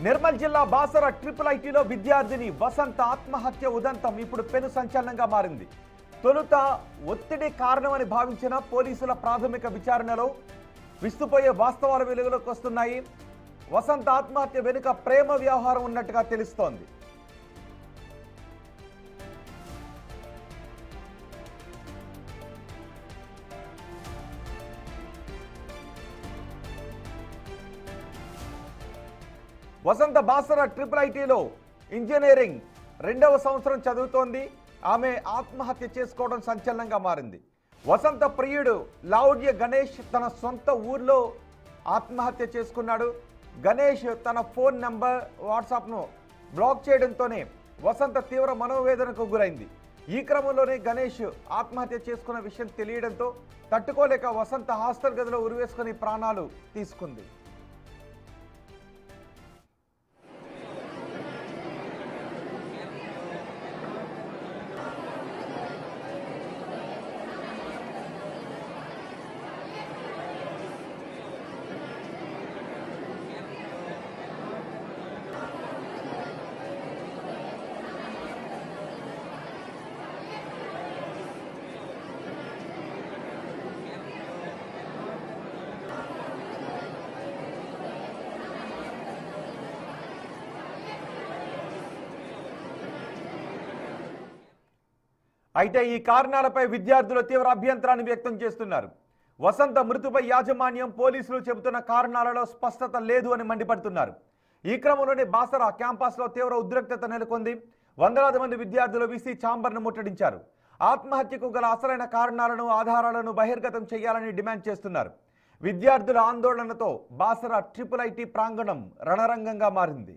నిర్మల్ జిల్లా బాసర ట్రిపుల్ ఐటీలో విద్యార్థిని వసంత ఆత్మహత్య ఉదంతం ఇప్పుడు పెను సంచలనంగా మారింది. తొలుత ఒత్తిడి కారణమని భావించిన పోలీసుల ప్రాథమిక విచారణలో విస్తుపోయే వాస్తవాలు వెలుగులోకి వస్తున్నాయి. వసంత ఆత్మహత్య వెనుక ప్రేమ వ్యవహారం ఉన్నట్టుగా తెలుస్తోంది. వసంత బాసర ట్రిపుల్ ఐటీలో ఇంజనీరింగ్ 2వ సంవత్సరం చదువుతోంది. ఆమె ఆత్మహత్య చేసుకోవడం సంచలనంగా మారింది. వసంత ప్రియుడు లావుడ్య గణేష్ తన సొంత ఊర్లో ఆత్మహత్య చేసుకున్నాడు. గణేష్ తన ఫోన్ నంబర్ వాట్సాప్ను బ్లాక్ చేయడంతోనే వసంత తీవ్ర మనోవేదనకు గురైంది. ఈ క్రమంలోనే గణేష్ ఆత్మహత్య చేసుకున్న విషయం తెలియడంతో తట్టుకోలేక వసంత హాస్టల్ గదిలో ఉరివేసుకుని ప్రాణాలు తీసుకుంది. అయితే ఈ కారణాలపై విద్యార్థులు తీవ్ర అభ్యంతరాన్ని వ్యక్తం చేస్తున్నారు. వసంత మృతిపై యాజమాన్యం పోలీసులు చెబుతున్న కారణాలలో స్పష్టత లేదు అని మండిపడుతున్నారు. ఈ క్రమంలోనే బాసర క్యాంపస్లో తీవ్ర ఉద్రిక్తత నెలకొంది. వందలాది మంది విద్యార్థులు వీసీ ఛాంబర్ను ముట్టడించారు. ఆత్మహత్యకు గల అసలైన కారణాలను ఆధారాలను బహిర్గతం చేయాలని డిమాండ్ చేస్తున్నారు. విద్యార్థుల ఆందోళనతో బాసర ట్రిపుల్ ఐటీ ప్రాంగణం రణరంగంగా మారింది.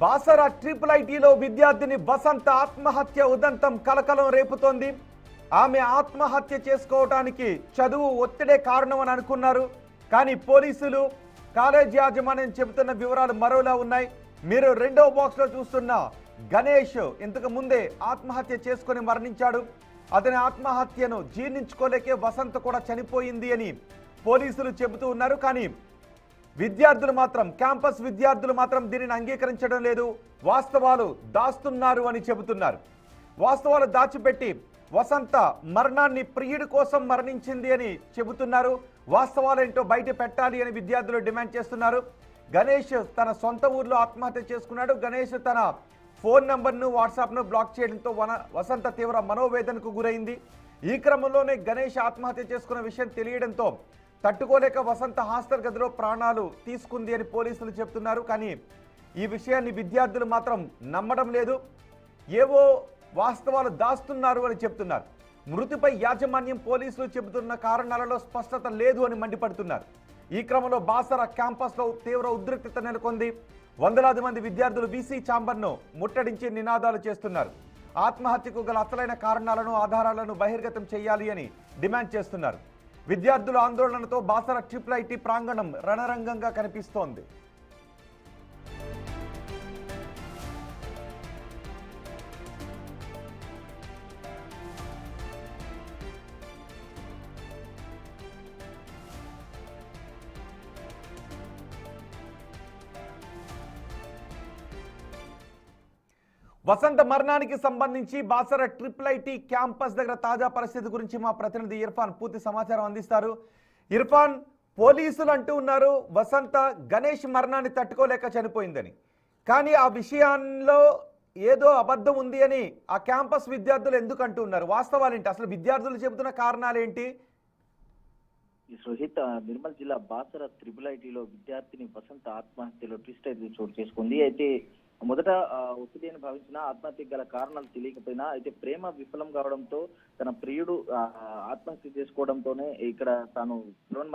బాసర ట్రిపుల్ ఐటీలో విద్యార్థిని వసంత ఆత్మహత్య ఉదంతం కలకలం రేపుతోంది. ఆమె ఆత్మహత్య చేసుకోవడానికి చదువు ఒత్తిడే కారణమని అనుకున్నారు. కానీ పోలీసులు కాలేజ్ యాజమాన్యం చెబుతున్న వివరాలు మరోలా ఉన్నాయి. మీరు 2వ బాక్స్లో చూస్తున్న గణేష్ ఇంతకు ముందే ఆత్మహత్య చేసుకొని మరణించాడు. అతని ఆత్మహత్యను జీర్ణించుకోలేకే వసంత కూడా చనిపోయింది అని పోలీసులు చెబుతూ ఉన్నారు. కానీ క్యాంపస్ విద్యార్థులు మాత్రం దీనిని అంగీకరించడం లేదు. వాస్తవాలు దాస్తున్నారు అని చెబుతున్నారు. వాస్తవాలు దాచిపెట్టి వసంత మరణాన్ని ప్రియుడి కోసం మరణించింది అని చెబుతున్నారు. వాస్తవాలేంటో బయట పెట్టాలి అని విద్యార్థులు డిమాండ్ చేస్తున్నారు. గణేష్ తన సొంత ఊర్లో ఆత్మహత్య చేసుకున్నాడు. గణేష్ తన ఫోన్ నంబర్ను వాట్సాప్ను బ్లాక్ చేయడంతో వసంత తీవ్ర మనోవేదనకు గురైంది. ఈ క్రమంలోనే గణేష్ ఆత్మహత్య చేసుకున్న విషయం తెలియడంతో తట్టుకోలేక వసంత హాస్టల్ గదిలో ప్రాణాలు తీసుకుంది అని పోలీసులు చెప్తున్నారు. కానీ ఈ విషయాన్ని విద్యార్థులు మాత్రం నమ్మడం లేదు. ఏవో వాస్తవాలు దాస్తున్నారు అని చెప్తున్నారు. మృతిపై యాజమాన్యం పోలీసులు చెబుతున్న కారణాలలో స్పష్టత లేదు అని మండిపడుతున్నారు. ఈ క్రమంలో బాసర క్యాంపస్లో తీవ్ర ఉద్రిక్తత నెలకొంది. వందలాది మంది విద్యార్థులు వీసీ ఛాంబర్ను ముట్టడించి నినాదాలు చేస్తున్నారు. ఆత్మహత్యకు గల అసలైన కారణాలను ఆధారాలను బహిర్గతం చేయాలి అని డిమాండ్ చేస్తున్నారు. విద్యార్థుల ఆందోళనతో బాసర ట్రిపుల్ ఐటీ ప్రాంగణం రణరంగంగా కనిపిస్తోంది. వసంత మరణానికి సంబంధించి బాసర ట్రిపుల్ ఐటీ క్యాంపస్ దగ్గర తాజా పరిస్థితి గురించి మా ప్రతినిధి ఇర్ఫాన్ పూర్తి సమాచారం అందిస్తారు. ఇర్ఫాన్, పోలీసులు అంటూ ఉన్నారు వసంత గణేష్ మరణాన్ని తట్టుకోలేక చనిపోయిందని. కానీ ఆ విషయాల్లో ఏదో అబద్ధం ఉంది అని ఆ క్యాంపస్ విద్యార్థులు ఎందుకు అంటూ ఉన్నారు? వాస్తవాలేంటి? అసలు విద్యార్థులు చెబుతున్న కారణాలు ఏంటి? సుహిత్, నిర్మల్ జిల్లా బాసర ట్రిపుల్ ఐటీలో విద్యార్థిని వసంత ఆత్మహత్యలో ట్విస్ట్ అయితే చోటు చేసుకుంది. అయితే మొదట ఒత్తిడి అని భావించిన ఆత్మహత్యకు గల కారణాలు తెలియకపోయినా అయితే ప్రేమ విఫలం కావడంతో తన ప్రియుడు ఆత్మహత్య చేసుకోవడంతోనే ఇక్కడ తాను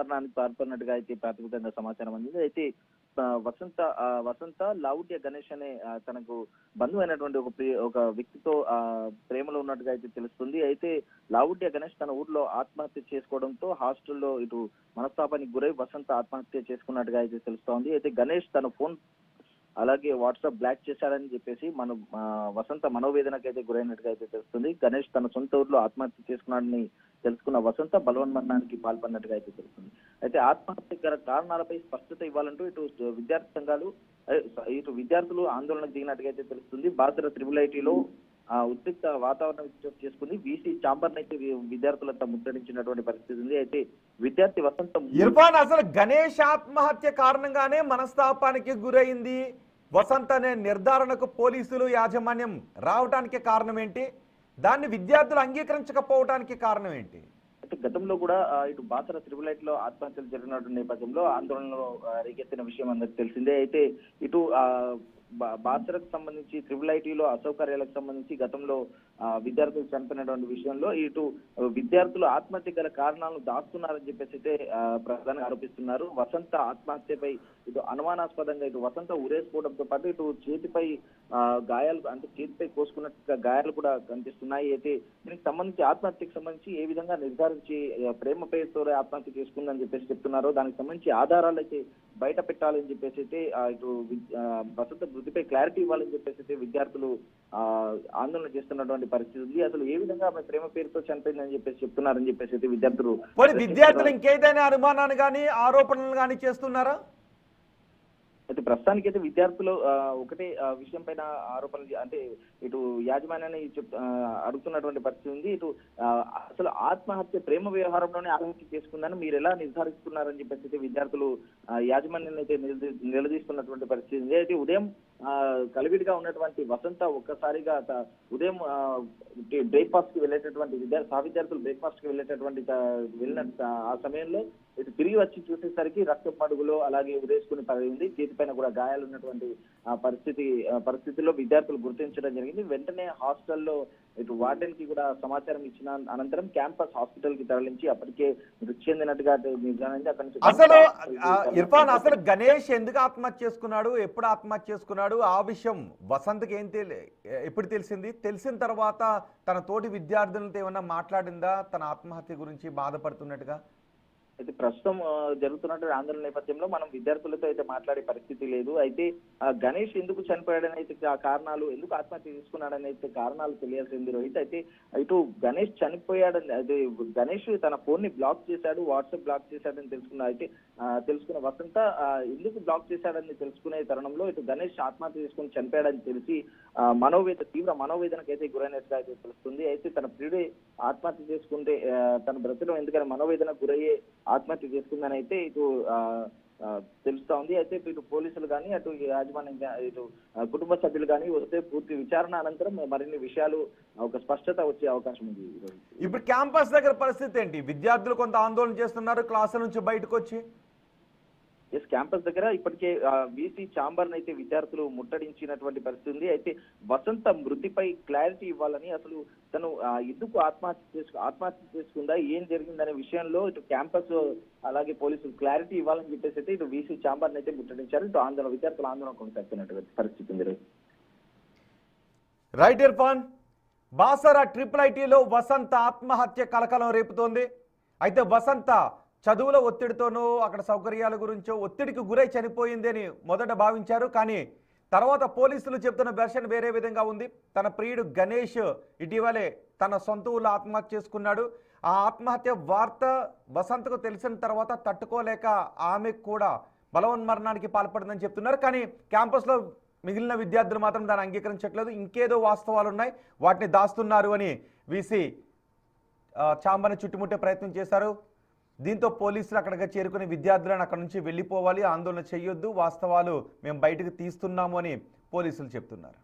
మరణానికి పాల్పడినట్టుగా అయితే ప్రాథమికంగా సమాచారం అందింది. అయితే వసంత లావుడ్య గణేష్ అనే తనకు బంధువు అయినటువంటి ఒక వ్యక్తితో ప్రేమలో ఉన్నట్టుగా అయితే తెలుస్తుంది. అయితే లావుడ్య గణేష్ తన ఊర్లో ఆత్మహత్య చేసుకోవడంతో హాస్టల్లో ఇటు మనస్తాపానికి గురై వసంత ఆత్మహత్య చేసుకున్నట్టుగా అయితే తెలుస్తోంది. అయితే గణేష్ తన ఫోన్ అలాగే వాట్సాప్ బ్లాక్ చేశాడని చెప్పేసి వసంత మనోవేదనకైతే గురైనట్టుగా అయితే తెలుస్తుంది. గణేష్ తన సొంత ఊర్లో ఆత్మహత్య చేసుకున్నాడని తెలుసుకున్న వసంత బలవన్మరణానికి పాల్పడినట్టుగా అయితే తెలుస్తుంది. అయితే ఆత్మహత్య గల కారణాలపై స్పష్టత ఇవ్వాలంటూ ఇటు విద్యార్థి సంఘాలు ఇటు విద్యార్థులు ఆందోళనకు దిగినట్టుగా అయితే తెలుస్తుంది. బాసర త్రిబుల్ ఐటీలో ఉద్రిక్త వాతావరణం చేసుకుంది. వీసీ ఛాంబర్ అయితే విద్యార్థులంతా ముట్టడించినటువంటి పరిస్థితి ఉంది. అయితే విద్యార్థి వసంత ఇర్ఫాన్, అసలు గణేష్ ఆత్మహత్య కారణంగానే మనస్తాపానికి గురైంది వసంత్ అనే నిర్ధారణకు పోలీసులు యాజమాన్యం రావడానికి కారణం ఏంటి? దాన్ని విద్యార్థులు అంగీకరించకపోవడానికి కారణం ఏంటి? అయితే గతంలో కూడా ఇటు బాసర త్రిబుల్ ఐటీలో ఆత్మహత్యలు జరిగినటువంటి నేపథ్యంలో ఆందోళనలో రేకెత్తిన విషయం అందరికి తెలిసిందే. అయితే ఇటు బాసరకు సంబంధించి త్రిబుల్ ఐటీలో అసౌకర్యాలకు సంబంధించి గతంలో విద్యార్థులు చనిపోయినటువంటి విషయంలో ఇటు విద్యార్థులు ఆత్మహత్య గల కారణాలను దాస్తున్నారని చెప్పేసి అయితే ప్రధానంగా ఆరోపిస్తున్నారు. వసంత ఆత్మహత్యపై ఇటు అనుమానాస్పదంగా ఇటు వసంత ఉరేసుకోవడంతో పాటు ఇటు చేతిపై గాయాలు, అంటే చేతిపై కోసుకున్నట్టుగా గాయాలు కూడా కనిపిస్తున్నాయి. అయితే దీనికి సంబంధించి ఆత్మహత్యకు సంబంధించి ఏ విధంగా నిర్ధారించి ప్రేమ పేరుతో ఆత్మహత్య చేసుకుందని చెప్పేసి చెప్తున్నారో దానికి సంబంధించి ఆధారాలు అయితే బయట పెట్టాలని చెప్పేసి అయితే ఇటు వసంత మృతిపై క్లారిటీ ఇవ్వాలని చెప్పేసి అయితే విద్యార్థులు ఆందోళన చేస్తున్నటువంటి పరిస్థితి ఉంది. అసలు ఏ విధంగా ఆమె ప్రేమ పేరుతో చనిపోయిందని చెప్పేసి చెప్తున్నారని చెప్పేసి అయితే విద్యార్థులు ఇంకేదైనా అనుమానాలు కానీ ఆరోపణలు కానీ చేస్తున్నారా? అయితే ప్రస్తుతానికి అయితే విద్యార్థులు ఒకటే విషయం పైన ఆరోపణలు, అంటే ఇటు యాజమాన్యాన్ని అడుగుతున్నటువంటి పరిస్థితి ఉంది. ఇటు అసలు ఆత్మహత్య ప్రేమ వ్యవహారంలోనే ఆత్మహత్య చేసుకుందని మీరు ఎలా నిర్ధారిస్తున్నారని చెప్పేసి అయితే విద్యార్థులు యాజమాన్యాన్ని అయితే నిలదీస్తున్నటువంటి పరిస్థితి ఉంది. అయితే ఉదయం కలివిడిగా ఉన్నటువంటి వసంత ఒక్కసారిగా ఉదయం బ్రేక్ఫాస్ట్ కి వెళ్ళేటటువంటి విద్యార్థులు బ్రేక్ఫాస్ట్ కి వెళ్ళిన ఆ సమయంలో ఇటు తిరిగి వచ్చి చూసేసరికి రక్తపు మడుగులో అలాగే ఉరేసుకుని పడింది. చేతిపైన కూడా గాయాలు ఉన్నటువంటి పరిస్థితుల్లో విద్యార్థులు గుర్తించడం జరిగింది. వెంటనే హాస్టల్లో ఇటు వార్డెన్ కి కూడా సమాచారం ఇచ్చిన అనంతరం క్యాంపస్ హాస్పిటల్ కి తరలించి అప్పటికే మృతి చెందినట్టుగా నిర్ధారించింది. అక్కడి నుంచి అసలు ఇర్ఫాన్, అసలు గణేష్ ఎందుకు ఆత్మహత్య చేసుకున్నాడు, ఎప్పుడు ఆత్మహత్య చేసుకున్నాడు, ఆ విషయం వసంత్కి ఎప్పుడు తెలిసింది? తెలిసిన తర్వాత తన తోటి విద్యార్థులతో ఏమన్నా మాట్లాడిందా తన ఆత్మహత్య గురించి బాధపడుతున్నట్టుగా? అయితే ప్రస్తుతం జరుగుతున్నటువంటి ఆందోళన నేపథ్యంలో మనం విద్యార్థులతో అయితే మాట్లాడే పరిస్థితి లేదు. అయితే గణేష్ ఎందుకు చనిపోయాడని అయితే కారణాలు, ఎందుకు ఆత్మహత్య చేసుకున్నాడని అయితే కారణాలు తెలియాల్సింది రోహిత్. అయితే ఇటు గణేష్ చనిపోయాడని, అయితే గణేష్ తన ఫోన్ ని బ్లాక్ చేశాడు, వాట్సాప్ బ్లాక్ చేశాడని తెలుసుకున్న వసంత ఎందుకు బ్లాక్ చేశాడని తెలుసుకునే తరుణంలో ఇటు గణేష్ ఆత్మహత్య చేసుకుని చనిపోయాడని తెలిసి తీవ్ర మనోవేదనకైతే గురైనట్టుగా అయితే తెలుస్తుంది. అయితే తన ప్రియుడు ఆత్మహత్య చేసుకుంటే తన బ్రతులో ఎందుకని మనోవేదనకు గురయ్యే ఆత్మహత్య చేసుకుందని అయితే ఇటు తెలుస్తా ఉంది. అయితే ఇటు పోలీసులు కానీ అటు యాజమాన్యం ఇటు కుటుంబ సభ్యులు కానీ వస్తే పూర్తి విచారణ అనంతరం మరిన్ని విషయాలు ఒక స్పష్టత వచ్చే అవకాశం ఉంది. ఇప్పుడు క్యాంపస్ దగ్గర పరిస్థితి ఏంటి? విద్యార్థులు కొంత ఆందోళన చేస్తున్నారు క్లాసుల నుంచి బయటకు వచ్చి. క్యాంపస్ దగ్గర ఇప్పటికే వీసీ ఛాంబర్ అయితే విద్యార్థులు ముట్టడించినటువంటి పరిస్థితి ఉంది. అయితే వసంత మృతిపై క్లారిటీ ఇవ్వాలని, అసలు తను ఎందుకు ఆత్మహత్య చేసుకుందా, ఏం జరిగిందనే విషయంలో ఇటు క్యాంపస్ అలాగే పోలీసులు క్లారిటీ ఇవ్వాలని చెప్పేసి అయితే ఇటు వీసీ ఛాంబర్ అయితే ముట్టడించారు. ఇటు విద్యార్థుల ఆందోళన కొనసాగుతున్నటువంటి పరిస్థితి ఉంది. రైట్ ఇర్ఫాన్, బాసర ట్రిపుల్ ఐటీలో వసంత ఆత్మహత్య కలకలం రేపుతోంది. అయితే వసంత చదువుల ఒత్తిడితోనూ అక్కడ సౌకర్యాల గురించో ఒత్తిడికి గురై చనిపోయింది అని మొదట భావించారు. కానీ తర్వాత పోలీసులు చెప్తున్న వెర్షన్ వేరే విధంగా ఉంది. తన ప్రియుడు గణేష్ ఇటీవలే తన సొంత ఊళ్ళో ఆత్మహత్య చేసుకున్నాడు. ఆ ఆత్మహత్య వార్త వసంతకు తెలిసిన తర్వాత తట్టుకోలేక ఆమెకు కూడా బలవన్మరణానికి పాల్పడిందని చెప్తున్నారు. కానీ క్యాంపస్లో మిగిలిన విద్యార్థులు మాత్రం దాన్ని అంగీకరించట్లేదు. ఇంకేదో వాస్తవాలు ఉన్నాయి, వాటిని దాస్తున్నారు అని వీసీ ఛాంబర్ని చుట్టుముట్టే ప్రయత్నం చేశారు. దీంతో పోలీసులు అక్కడికి చేరుకుని విద్యార్థులను అక్కడ నుంచి వెళ్ళిపోవాలి, ఆందోళన చేయొద్దు, వాస్తవాలు మేము బయటకు తీస్తున్నాము అని పోలీసులు చెప్తున్నారు.